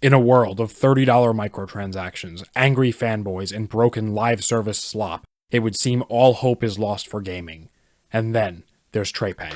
In a world of $30 microtransactions, angry fanboys, and broken live service slop, it would seem all hope is lost for gaming. And then, there's Trepang.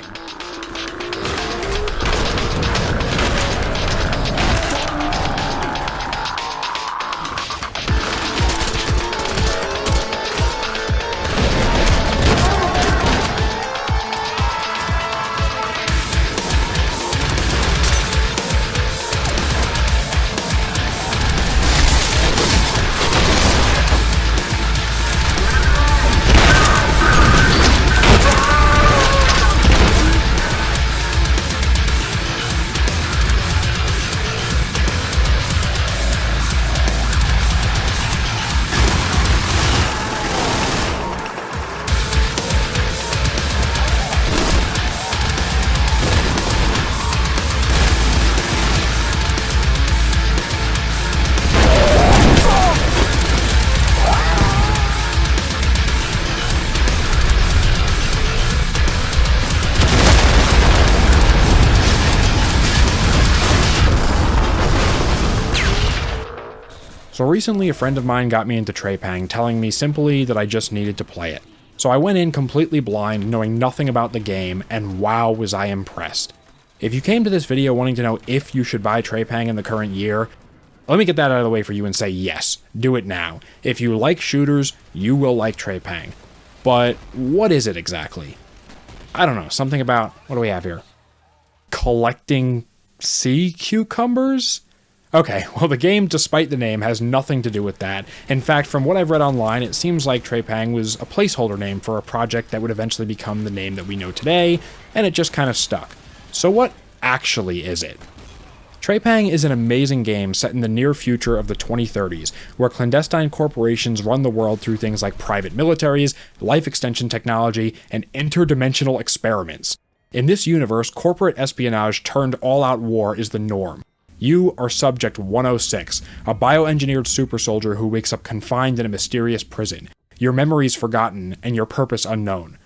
So recently a friend of mine got me into Trepang, telling me simply that I just needed to play it. So I went in completely blind, knowing nothing about the game, and wow was I impressed. If you came to this video wanting to know if you should buy Trepang in the current year, let me get that out of the way for you and say yes, do it now. If you like shooters, you will like Trepang. But what is it exactly? I don't know, something about, what do we have here? Collecting sea cucumbers? Okay, well the game, despite the name, has nothing to do with that. In fact, from what I've read online, it seems like Trepang was a placeholder name for a project that would eventually become the name that we know today, and it just kind of stuck. So what actually is it? Trepang is an amazing game set in the near future of the 2030s, where clandestine corporations run the world through things like private militaries, life extension technology, and interdimensional experiments. In this universe, corporate espionage turned all-out war is the norm. You are Subject 106, a bioengineered super soldier who wakes up confined in a mysterious prison, your memories forgotten and your purpose unknown.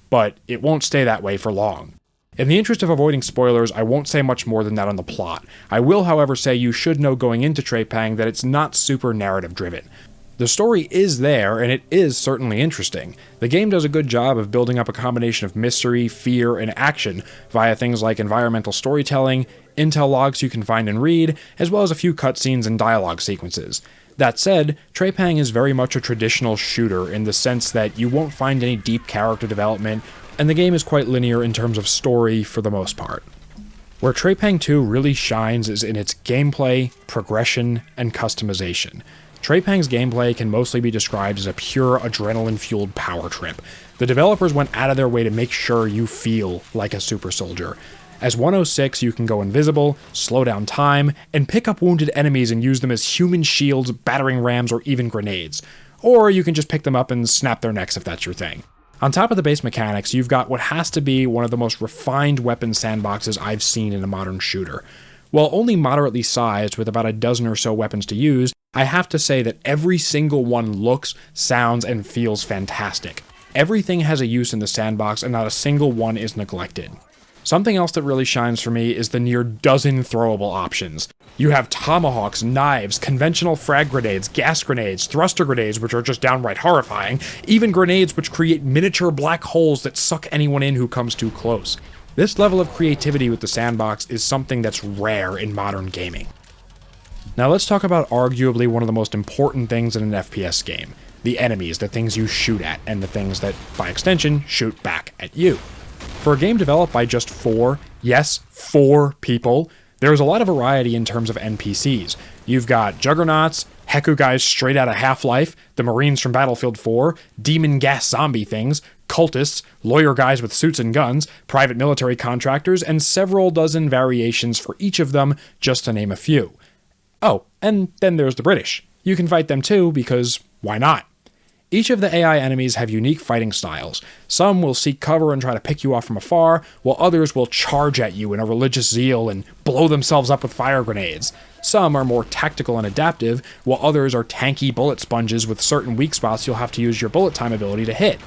But it won't stay that way for long. In the interest of avoiding spoilers, I won't say much more than that on the plot. I will, however, say you should know going into Trepang that it's not super narrative driven. The story is there, and it is certainly interesting. The game does a good job of building up a combination of mystery, fear, and action via things like environmental storytelling, intel logs you can find and read, as well as a few cutscenes and dialogue sequences. That said, Trepang is very much a traditional shooter in the sense that you won't find any deep character development, and the game is quite linear in terms of story for the most part. Where Trepang 2 really shines is in its gameplay, progression, and customization. Trepang's gameplay can mostly be described as a pure adrenaline-fueled power trip. The developers went out of their way to make sure you feel like a super soldier. As 106, you can go invisible, slow down time, and pick up wounded enemies and use them as human shields, battering rams, or even grenades. Or you can just pick them up and snap their necks if that's your thing. On top of the base mechanics, you've got what has to be one of the most refined weapon sandboxes I've seen in a modern shooter. While only moderately sized with about a dozen or so weapons to use, I have to say that every single one looks, sounds, and feels fantastic. Everything has a use in the sandbox and not a single one is neglected. Something else that really shines for me is the near dozen throwable options. You have tomahawks, knives, conventional frag grenades, gas grenades, thruster grenades which are just downright horrifying, even grenades which create miniature black holes that suck anyone in who comes too close. This level of creativity with the sandbox is something that's rare in modern gaming. Now let's talk about arguably one of the most important things in an FPS game. The enemies, the things you shoot at, and the things that, by extension, shoot back at you. For a game developed by just 4 people, there's a lot of variety in terms of NPCs. You've got juggernauts, Heku guys straight out of Half-Life, the Marines from Battlefield 4, demon gas zombie things, cultists, lawyer guys with suits and guns, private military contractors, and several dozen variations for each of them, just to name a few. Oh, and then there's the British. You can fight them too, because why not? Each of the AI enemies have unique fighting styles. Some will seek cover and try to pick you off from afar, while others will charge at you in a religious zeal and blow themselves up with fire grenades. Some are more tactical and adaptive, while others are tanky bullet sponges with certain weak spots you'll have to use your bullet time ability to hit.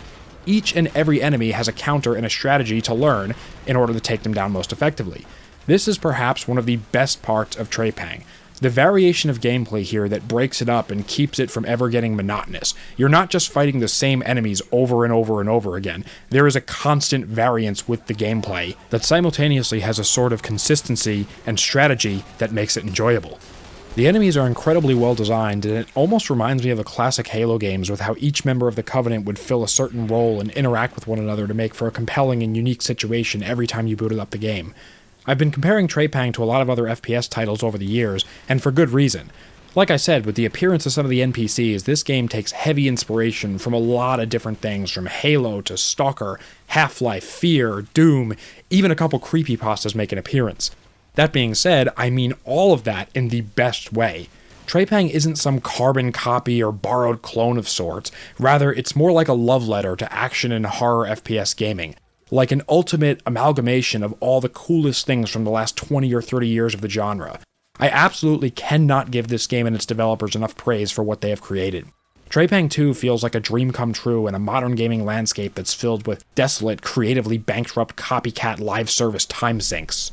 Each and every enemy has a counter and a strategy to learn in order to take them down most effectively. This is perhaps one of the best parts of Trepang. The variation of gameplay here that breaks it up and keeps it from ever getting monotonous. You're not just fighting the same enemies over and over and over again. There is a constant variance with the gameplay that simultaneously has a sort of consistency and strategy that makes it enjoyable. The enemies are incredibly well designed, and it almost reminds me of the classic Halo games with how each member of the Covenant would fill a certain role and interact with one another to make for a compelling and unique situation every time you booted up the game. I've been comparing Trepang to a lot of other FPS titles over the years, and for good reason. Like I said, with the appearance of some of the NPCs, this game takes heavy inspiration from a lot of different things, from Halo to Stalker, Half-Life, Fear, Doom, even a couple creepypastas make an appearance. That being said, I mean all of that in the best way. Trepang isn't some carbon copy or borrowed clone of sorts, rather it's more like a love letter to action and horror FPS gaming. Like an ultimate amalgamation of all the coolest things from the last 20 or 30 years of the genre. I absolutely cannot give this game and its developers enough praise for what they have created. Trepang 2 feels like a dream come true in a modern gaming landscape that's filled with desolate, creatively bankrupt copycat live service time sinks.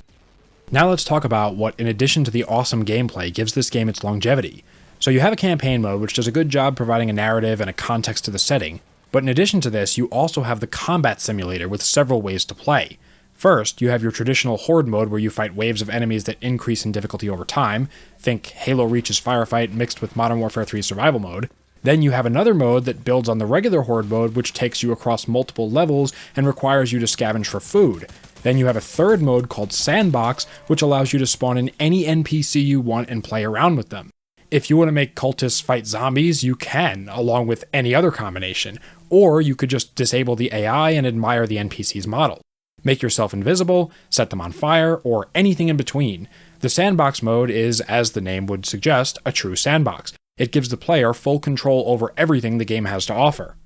Now let's talk about what, in addition to the awesome gameplay, gives this game its longevity. So you have a campaign mode which does a good job providing a narrative and a context to the setting. But in addition to this, you also have the combat simulator with several ways to play. First, you have your traditional horde mode where you fight waves of enemies that increase in difficulty over time. Think Halo Reach's firefight mixed with Modern Warfare 3 survival mode. Then you have another mode that builds on the regular horde mode, which takes you across multiple levels and requires you to scavenge for food. Then you have a third mode called Sandbox, which allows you to spawn in any NPC you want and play around with them. If you want to make cultists fight zombies, you can, along with any other combination. Or you could just disable the AI and admire the NPC's model. Make yourself invisible, set them on fire, or anything in between. The sandbox mode is, as the name would suggest, a true sandbox. It gives the player full control over everything the game has to offer.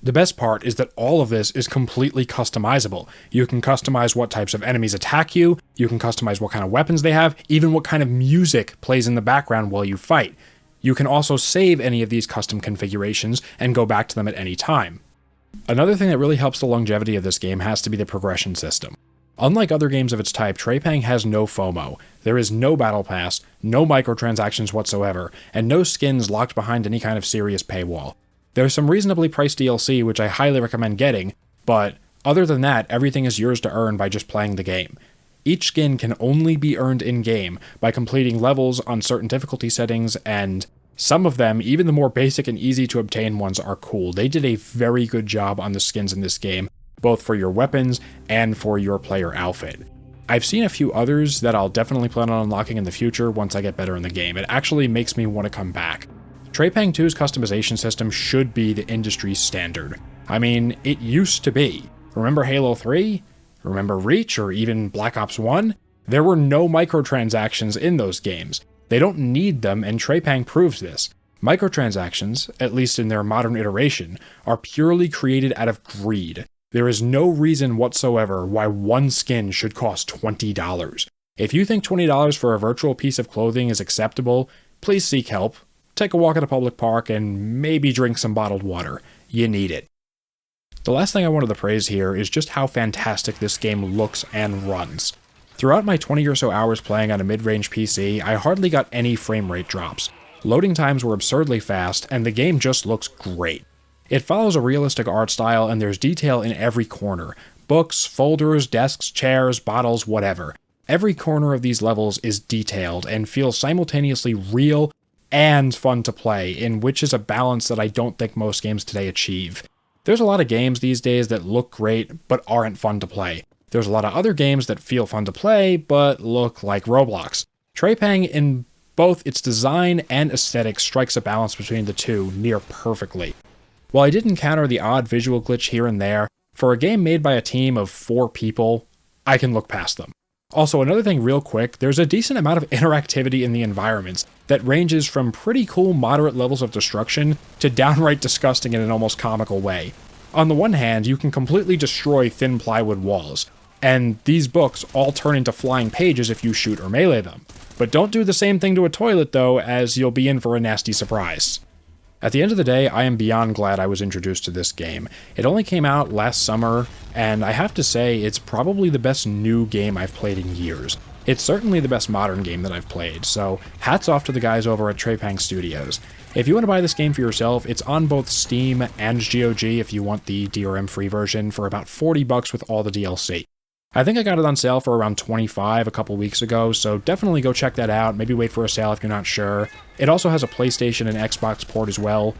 The best part is that all of this is completely customizable. You can customize what types of enemies attack you, you can customize what kind of weapons they have, even what kind of music plays in the background while you fight. You can also save any of these custom configurations and go back to them at any time. Another thing that really helps the longevity of this game has to be the progression system. Unlike other games of its type, Trepang has no FOMO. There is no battle pass, no microtransactions whatsoever, and no skins locked behind any kind of serious paywall. There's some reasonably priced DLC which I highly recommend getting, but other than that, everything is yours to earn by just playing the game. Each skin can only be earned in-game by completing levels on certain difficulty settings, and some of them, even the more basic and easy to obtain ones, are cool. They did a very good job on the skins in this game, both for your weapons and for your player outfit. I've seen a few others that I'll definitely plan on unlocking in the future once I get better in the game. It actually makes me want to come back. Trepang 2's customization system should be the industry standard. I mean, it used to be. Remember Halo 3? Remember Reach or even Black Ops 1? There were no microtransactions in those games. They don't need them, and Trepang proves this. Microtransactions, at least in their modern iteration, are purely created out of greed. There is no reason whatsoever why one skin should cost $20. If you think $20 for a virtual piece of clothing is acceptable, please seek help. Take a walk at a public park and maybe drink some bottled water. You need it. The last thing I wanted to praise here is just how fantastic this game looks and runs. Throughout my 20 or so hours playing on a mid-range PC, I hardly got any frame rate drops. Loading times were absurdly fast, and the game just looks great. It follows a realistic art style, and there's detail in every corner. Books, folders, desks, chairs, bottles, whatever. Every corner of these levels is detailed and feels simultaneously real and fun to play, in which is a balance that I don't think most games today achieve. There's a lot of games these days that look great, but aren't fun to play. There's a lot of other games that feel fun to play, but look like Roblox. Trepang, in both its design and aesthetic, strikes a balance between the two near perfectly. While I did encounter the odd visual glitch here and there, for a game made by a team of 4 people, I can look past them. Also, another thing real quick, there's a decent amount of interactivity in the environments that ranges from pretty cool moderate levels of destruction to downright disgusting in an almost comical way. On the one hand, you can completely destroy thin plywood walls, and these books all turn into flying pages if you shoot or melee them. But don't do the same thing to a toilet though, as you'll be in for a nasty surprise. At the end of the day, I am beyond glad I was introduced to this game. It only came out last summer, and I have to say, it's probably the best new game I've played in years. It's certainly the best modern game that I've played, so hats off to the guys over at Trepang Studios. If you want to buy this game for yourself, it's on both Steam and GOG if you want the DRM free version for about $40 with all the DLC. I think I got it on sale for around $25 a couple weeks ago, so definitely go check that out, maybe wait for a sale if you're not sure. It also has a PlayStation and Xbox port as well.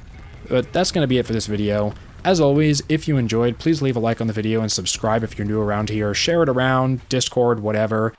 But that's going to be it for this video. As always, if you enjoyed, please leave a like on the video and subscribe if you're new around here, share it around, Discord, whatever.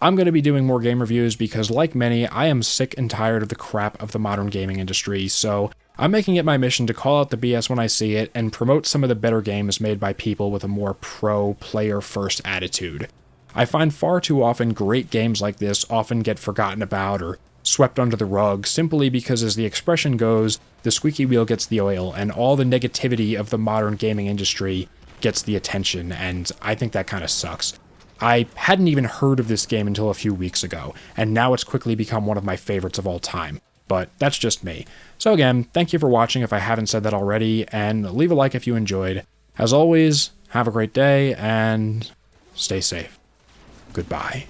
I'm going to be doing more game reviews because, like many, I am sick and tired of the crap of the modern gaming industry, so I'm making it my mission to call out the BS when I see it and promote some of the better games made by people with a more pro-player-first attitude. I find far too often great games like this often get forgotten about or swept under the rug simply because, as the expression goes, the squeaky wheel gets the oil and all the negativity of the modern gaming industry gets the attention, and I think that kind of sucks. I hadn't even heard of this game until a few weeks ago, and now it's quickly become one of my favorites of all time. But that's just me. So again, thank you for watching if I haven't said that already, and leave a like if you enjoyed. As always, have a great day, and stay safe. Goodbye.